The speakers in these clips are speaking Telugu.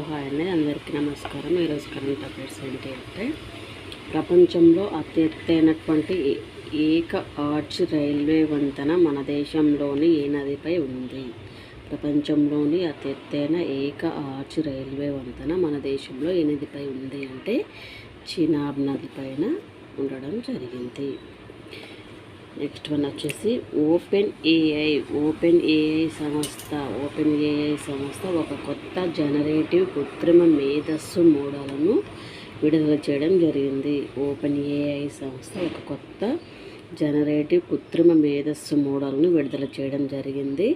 హాయ్ అండి, అందరికీ నమస్కారం. ఈరోజు కరెంట్ అఫైర్స్ ఏంటి అంటే, ప్రపంచంలో అత్యెత్తైనటువంటి ఏక ఆర్చ్ రైల్వే వంతెన మన దేశంలోని ఏ నదిపై ఉంది? ప్రపంచంలోని అత్యెత్తైన ఏక ఆర్చ్ రైల్వే వంతెన మన దేశంలో ఏ నదిపై ఉంది అంటే చినాబ్ నది పైన ఉండడం జరిగింది. నెక్స్ట్ వన్ వచ్చేసి ఓపెన్ ఏఐ సంస్థ ఒక కొత్త జనరేటివ్ కృత్రిమ మేధస్సు మోడల్ను విడుదల చేయడం జరిగింది. ఓపెన్ ఏఐ సంస్థ ఒక కొత్త జనరేటివ్ కృత్రిమ మేధస్సు మోడల్ను విడుదల చేయడం జరిగింది.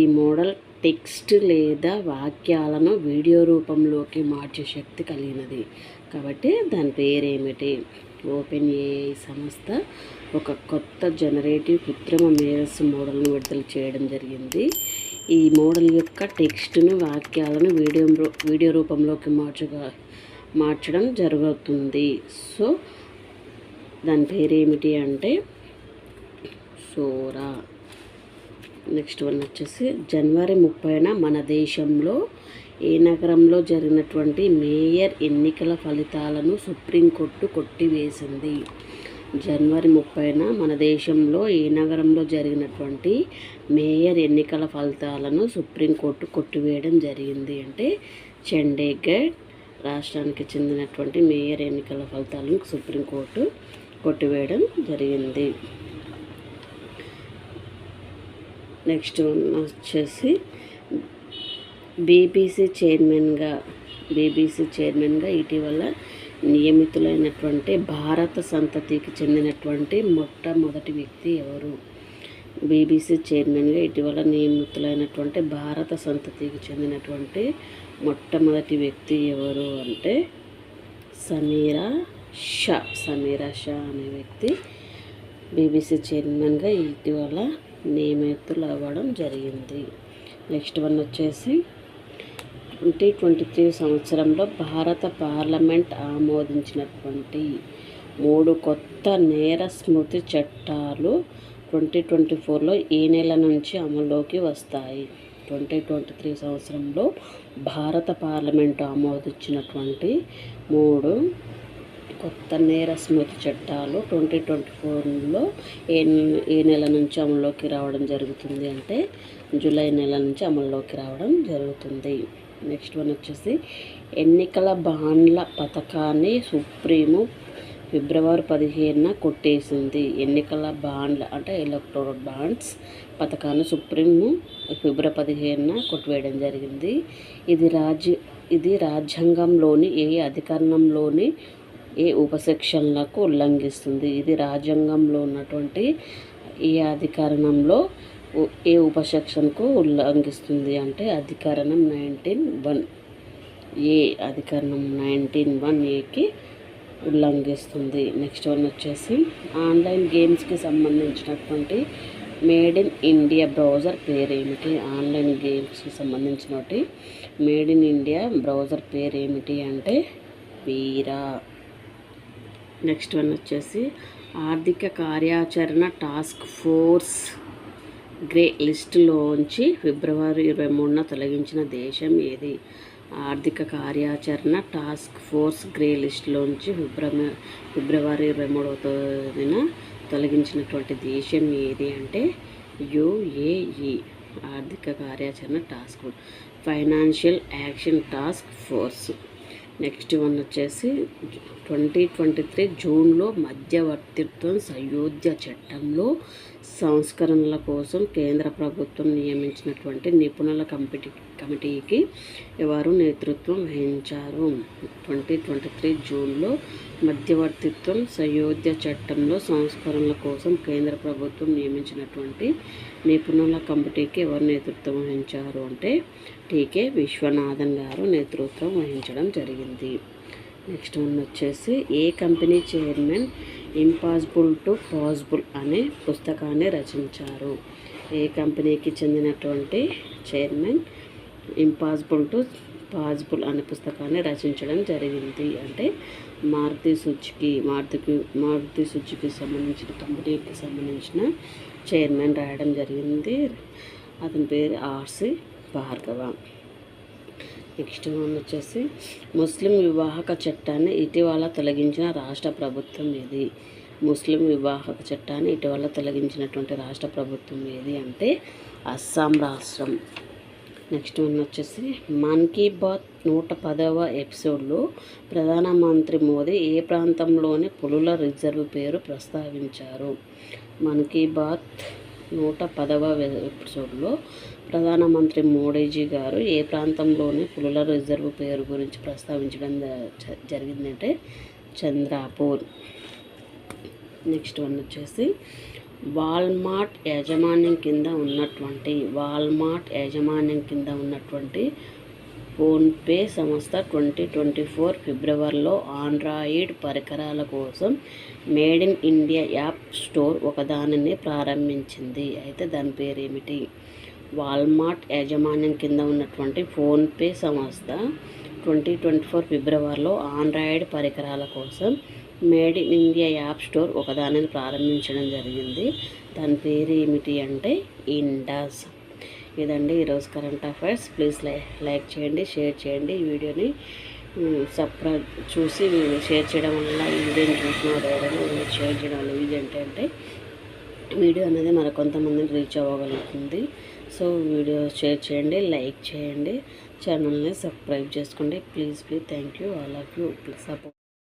ఈ మోడల్ టెక్స్ట్ లేదా వాక్యాలను వీడియో రూపంలోకి మార్చే శక్తి కలిగినది. కాబట్టి దాని పేరేమిటి? ఓపెన్ ఏఐ సంస్థ ఒక కొత్త జనరేటివ్ కృత్రిమ మేధస్సు మోడల్ను విడుదల చేయడం జరిగింది. ఈ మోడల్ యొక్క టెక్స్ట్ను వాక్యాలను వీడియో రూపంలోకి మార్చడం జరుగుతుంది. సో దాని పేరేమిటి అంటే సోరా. నెక్స్ట్ వన్ వచ్చేసి జనవరి 30న మన దేశంలో ఏ నగరంలో జరిగినటువంటి మేయర్ ఎన్నికల ఫలితాలను సుప్రీంకోర్టు కొట్టివేసింది? జనవరి 30న మన దేశంలో ఏ నగరంలో జరిగినటువంటి మేయర్ ఎన్నికల ఫలితాలను సుప్రీంకోర్టు కొట్టివేయడం జరిగింది అంటే చండీగఢ్ రాష్ట్రానికి చెందినటువంటి మేయర్ ఎన్నికల ఫలితాలను సుప్రీంకోర్టు కొట్టివేయడం జరిగింది. నెక్స్ట్ వచ్చేసి బీబీసీ చైర్మన్గా ఇటీవల నియమితులైనటువంటి భారత సంతతికి చెందినటువంటి మొట్టమొదటి వ్యక్తి ఎవరు? బీబీసీ చైర్మన్గా ఇటీవల నియమితులైనటువంటి భారత సంతతికి చెందినటువంటి మొట్టమొదటి వ్యక్తి ఎవరు అంటే సమీరా షా అనే వ్యక్తి బీబీసీ చైర్మన్గా ఇటీవల నియమితులవ్వడం జరిగింది. నెక్స్ట్ వన్ వచ్చేసి 2023 సంవత్సరంలో భారత పార్లమెంట్ ఆమోదించినటువంటి 3 కొత్త నేర స్మృతి చట్టాలు 2024లో ఏ నెల నుంచి అమల్లోకి వస్తాయి? 2023 సంవత్సరంలో భారత పార్లమెంటు ఆమోదించినటువంటి 3 కొత్త నేర స్మృతి చట్టాలు 2024లో ఏ నెల నుంచి అమల్లోకి రావడం జరుగుతుంది అంటే జూలై నెల నుంచి అమల్లోకి రావడం జరుగుతుంది. నెక్స్ట్ వన్ వచ్చేసి ఎన్నికల బాండ్ల పథకాన్ని సుప్రీము ఫిబ్రవరి 15న కొట్టేసింది. ఎన్నికల బాండ్ల అంటే ఎలక్టోరల్ బాండ్స్ పథకాన్ని సుప్రీము ఫిబ్రవరి 15న కొట్టివేయడం జరిగింది. ఇది రాజ్యాంగంలోని ఏ అధికరణంలోని ఏ ఉపసెక్షన్లకు ఉల్లంఘిస్తుంది? ఇది రాజ్యాంగంలో ఉన్నటువంటి ఏ అధికరణంలో ఏ ఉపసెక్షన్కు ఉల్లంఘిస్తుంది అంటే అధికరణం 19(1)A అధికరణం 19(1)Aకి ఉల్లంఘిస్తుంది. నెక్స్ట్ వన్ వచ్చేసి ఆన్లైన్ గేమ్స్కి సంబంధించినటువంటి మేడ్ ఇన్ ఇండియా బ్రౌజర్ పేరేమిటి? ఆన్లైన్ గేమ్స్కి సంబంధించినటువంటి మేడ్ ఇన్ ఇండియా బ్రౌజర్ పేరేమిటి అంటే వీరా. నెక్స్ట్ వన్ వచ్చేసి ఆర్థిక కార్యాచరణ టాస్క్ ఫోర్స్ గ్రే లిస్టులోంచి ఫిబ్రవరి 23న తొలగించిన దేశం ఏది? ఆర్థిక కార్యాచరణ టాస్క్ ఫోర్స్ గ్రే లిస్టులోంచి ఫిబ్రవరి 23న తొలగించినటువంటి దేశం ఏది అంటే UAE. ఆర్థిక కార్యాచరణ task force financial action task force. Next one వచ్చేసి 2023 జూన్లో మధ్యవర్తిత్వం సయోధ్య చట్టంలో సంస్కరణల కోసం కేంద్ర ప్రభుత్వం నియమించినటువంటి నిపుణుల కమిటీకి ఎవరు నేతృత్వం వహించారు? 2023 జూన్లో మధ్యవర్తిత్వం సయోధ్య చట్టంలో సంస్కరణల కోసం కేంద్ర ప్రభుత్వం నియమించినటువంటి నిపుణుల కమిటీకి ఎవరు నేతృత్వం వహించారు అంటే టీకే విశ్వనాథన్ గారు నేతృత్వం వహించడం జరిగింది. నెక్స్ట్ వన్ వచ్చేసి ఏ company chairman impossible to possible అనే పుస్తకాన్ని రచించారు? ఏ కంపెనీకి చెందినటువంటి చైర్మన్ ఇంపాసిబుల్ టు పాసిబుల్ అనే పుస్తకాన్ని రచించడం జరిగింది అంటే మారుతి సుజుకి సంబంధించిన కంపెనీకి సంబంధించిన చైర్మన్ రాయడం జరిగింది. అతని పేరు ఆర్సి భార్గవ. నెక్స్ట్ వన్ వచ్చేసి ముస్లిం వివాహక చట్టాన్ని ఇటీవల తొలగించిన రాష్ట్ర ప్రభుత్వం ఏది? ముస్లిం వివాహక చట్టాన్ని ఇటీవల తొలగించినటువంటి రాష్ట్ర ప్రభుత్వం ఏది అంటే అస్సాం రాష్ట్రం. నెక్స్ట్ వన్ వచ్చేసి మన్ కీ బాత్ 110వ ఎపిసోడ్లో ప్రధానమంత్రి మోదీ ఏ ప్రాంతంలోని పులుల రిజర్వ్ పేరు ప్రస్తావించారు? మన్ కీ బాత్ 110వ ఎపిసోడ్లో ప్రధానమంత్రి మోడీజీ గారు ఏ ప్రాంతంలోని పులుల రిజర్వ్ పేరు గురించి ప్రస్తావించడం జరిగిందంటే చంద్రాపూర్. నెక్స్ట్ వన్ వచ్చేసి వాల్మార్ట్ యాజమాన్యం కింద ఉన్నటువంటి ఫోన్పే సంస్థ 2024 ఫిబ్రవరిలో ఆండ్రాయిడ్ పరికరాల కోసం made in India app store ఒకదానిని ప్రారంభించింది. అయితే దాని పేరు ఏమిటి? వాల్మార్ట్ యాజమాన్యం కింద ఉన్నటువంటి ఫోన్పే సంస్థ 2024 ఫిబ్రవరిలో ఆండ్రాయిడ్ పరికరాల కోసం made in India app store ఒకదానిని ప్రారంభించడం జరిగింది. దాని పేరు ఏమిటి అంటే ఇండస్. ఇదండి ఈరోజు కరెంట్ అఫైర్స్. ప్లీజ్ లైక్ చేయండి, షేర్ చేయండి. ఈ వీడియోని సబ్స్క్రైబ్ చూసి షేర్ చేయడం వల్ల ఈ వీడియోని చూసిన షేర్ చేయడం వల్ల ఇది ఏంటంటే వీడియో అనేది మరి కొంతమందిని రీచ్ అవ్వగలుగుతుంది. సో వీడియో షేర్ చేయండి, లైక్ చేయండి, ఛానల్ని సబ్స్క్రైబ్ చేసుకోండి. Please thank you all of you. Please support.